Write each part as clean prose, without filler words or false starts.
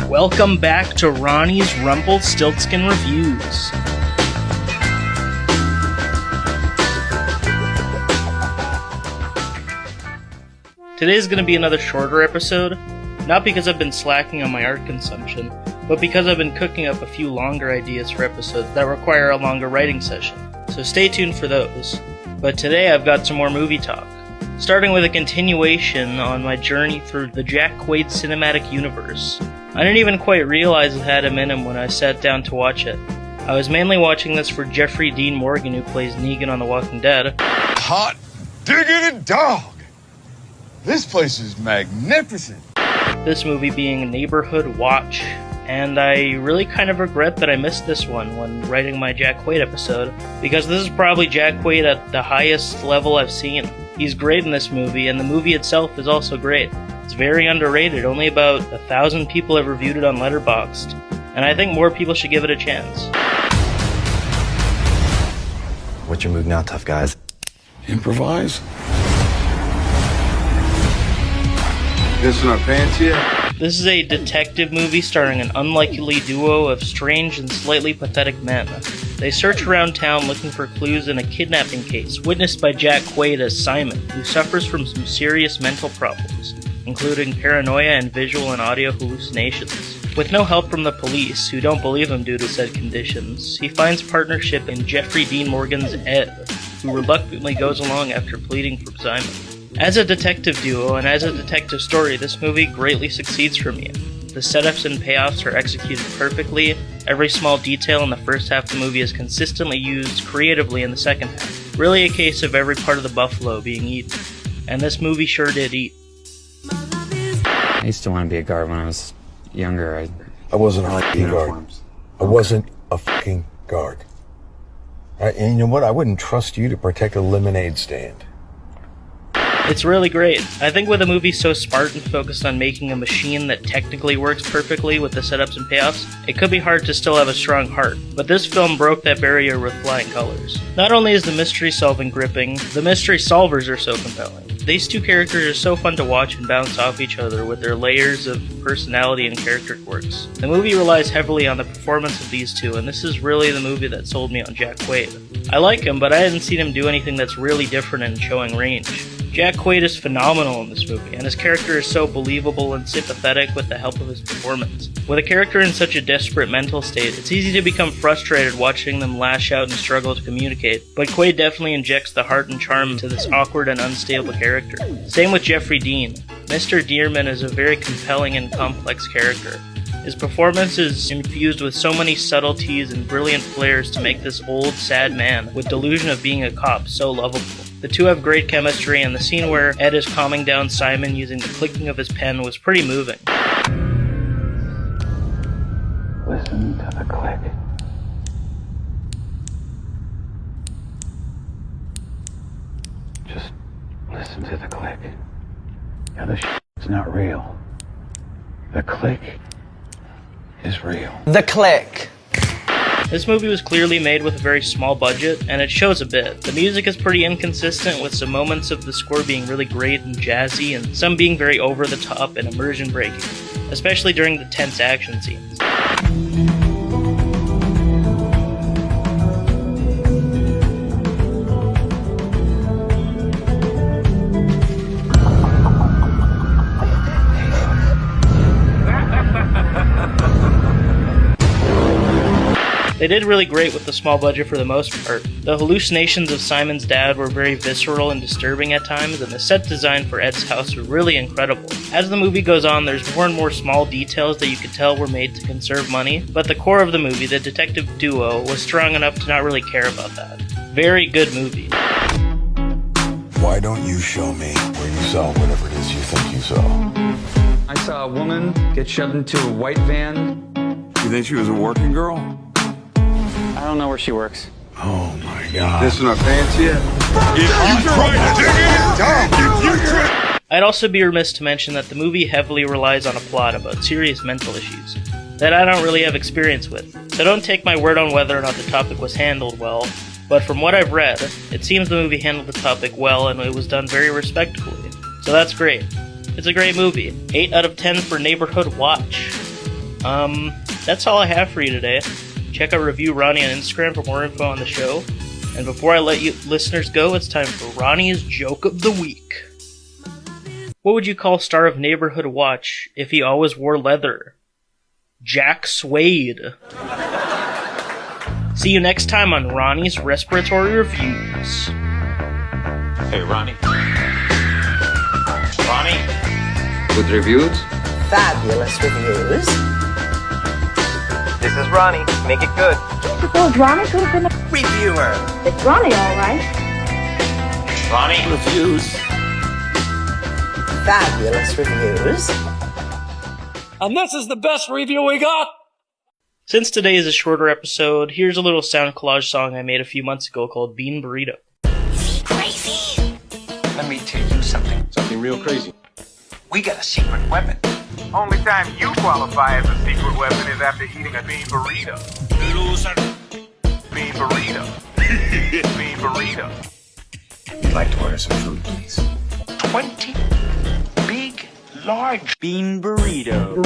Welcome back to Ronnie's Rumpelstiltskin Reviews. Today's going to be another shorter episode, not because I've been slacking on my art consumption, but because I've been cooking up a few longer ideas for episodes that require a longer writing session, so stay tuned for those. But today I've got some more movie talk, starting with a continuation on my journey through the Jack Quaid cinematic universe. I didn't even quite realize it had him in him when I sat down to watch it. I was mainly watching this for Jeffrey Dean Morgan, who plays Negan on The Walking Dead. Hot diggity dog! This place is magnificent! This movie being Neighborhood Watch, and I really kind of regret that I missed this one when writing my Jack Quaid episode, because this is probably Jack Quaid at the highest level I've seen. He's great in this movie, and the movie itself is also great. It's very underrated. Only about 1,000 people have reviewed it on Letterboxd, and I think more people should give it a chance. What's your move now, tough guys? Improvise? Pissing our pants yet? This is a detective movie starring an unlikely duo of strange and slightly pathetic men. They search around town looking for clues in a kidnapping case witnessed by Jack Quaid as Simon, who suffers from some serious mental problems, including paranoia and visual and audio hallucinations. With no help from the police, who don't believe him due to said conditions, he finds partnership in Jeffrey Dean Morgan's Ed, who reluctantly goes along after pleading for Simon. As a detective duo and as a detective story, this movie greatly succeeds for me. The setups and payoffs are executed perfectly. Every small detail in the first half of the movie is consistently used creatively in the second half. Really a case of every part of the buffalo being eaten. And this movie sure did eat. I used to want to be a guard when I was younger. I wasn't a fucking guard. I wasn't a fucking guard. And you know what? I wouldn't trust you to protect a lemonade stand. It's really great. I think with a movie so smart and focused on making a machine that technically works perfectly with the setups and payoffs, it could be hard to still have a strong heart. But this film broke that barrier with flying colors. Not only is the mystery solving gripping, the mystery solvers are so compelling. These two characters are so fun to watch and bounce off each other with their layers of personality and character quirks. The movie relies heavily on the performance of these two, and this is really the movie that sold me on Jack Quaid. I like him, but I hadn't seen him do anything that's really different and showing range. Jack Quaid is phenomenal in this movie, and his character is so believable and sympathetic with the help of his performance. With a character in such a desperate mental state, it's easy to become frustrated watching them lash out and struggle to communicate, but Quaid definitely injects the heart and charm to this awkward and unstable character. Same with Jeffrey Dean. Mr. Dearman is a very compelling and complex character. His performance is infused with so many subtleties and brilliant flares to make this old, sad man with delusion of being a cop so lovable. The two have great chemistry, and the scene where Ed is calming down Simon using the clicking of his pen was pretty moving. Listen to the click. Just listen to the click. The other shit's not real. The click is real. The click. This movie was clearly made with a very small budget, and it shows a bit. The music is pretty inconsistent, with some moments of the score being really great and jazzy, and some being very over the top and immersion breaking, especially during the tense action scenes. They did really great with the small budget for the most part. The hallucinations of Simon's dad were very visceral and disturbing at times, and the set design for Ed's house were really incredible. As the movie goes on, there's more and more small details that you could tell were made to conserve money, but the core of the movie, the detective duo, was strong enough to not really care about that. Very good movie. Why don't you show me where you saw whatever it is you think you saw? I saw a woman get shoved into a white van. You think she was a working girl? I don't know where she works. Oh my God. Pissing our pants yet? I'd also be remiss to mention that the movie heavily relies on a plot about serious mental issues that I don't really have experience with, so don't take my word on whether or not the topic was handled well, but from what I've read, it seems the movie handled the topic well and it was done very respectfully, so that's great. It's a great movie. 8 out of 10 for Neighborhood Watch. That's all I have for you today. Check out Review Ronny on Instagram for more info on the show. And before I let you listeners go, it's time for Ronny's Joke of the Week. What would you call star of Neighborhood Watch if he always wore leather? Jack Suede. See you next time on Ronny's Respiratory Reviews. Hey, Ronny. Ronny? Good reviews? Fabulous reviews. This is Ronny. Make it good. Suppose Ronny could have been a Reviewer. It's Ronny, all right. Ronny? Reviews. Fabulous reviews. And this is the best review we got! Since today is a shorter episode, here's a little sound collage song I made a few months ago called Bean Burrito. Crazy. Let me tell you something. Something real crazy. We got a secret weapon. Only time you qualify as a secret weapon is after eating a bean burrito. Loser. Bean burrito. Bean burrito. You'd like to order some food, please? 20 big, large bean burrito.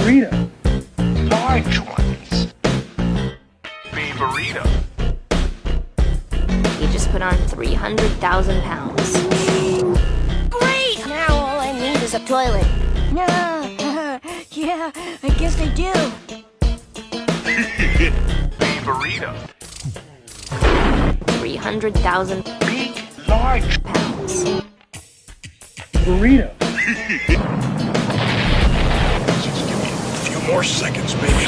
Large ones. Bean burrito. He just put on 300,000 pounds. Great! Now all I need is a toilet. Yeah, I guess I do. Bean burrito. 300,000 Big, large pounds. burrito. Just give me a few more seconds, baby.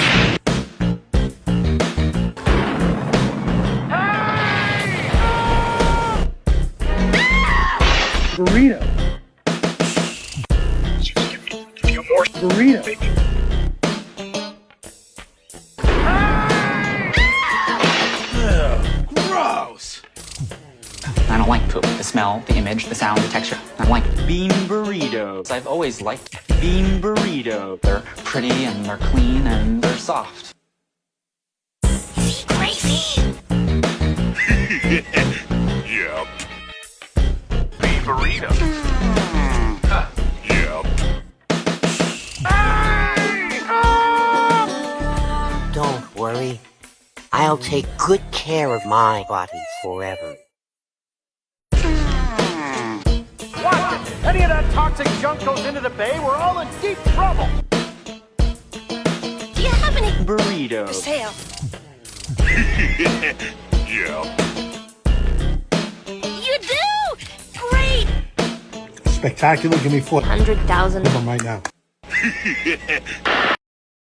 Burrito. Just give me a few more Burrito. baby. Gross! I don't like poop. The smell, the image, the sound, the texture. I don't like bean burritos. I've always liked bean burritos. They're pretty and they're clean and they're soft. Crazy! Yep. Bean burrito. Yep. Don't worry. I'll take good care of my body forever. Watch it! Any of that toxic junk goes into the bay, we're all in deep trouble! Do you have any for Burrito. sale? Yep. You do? Great! Spectacular, give me 100,000 right now.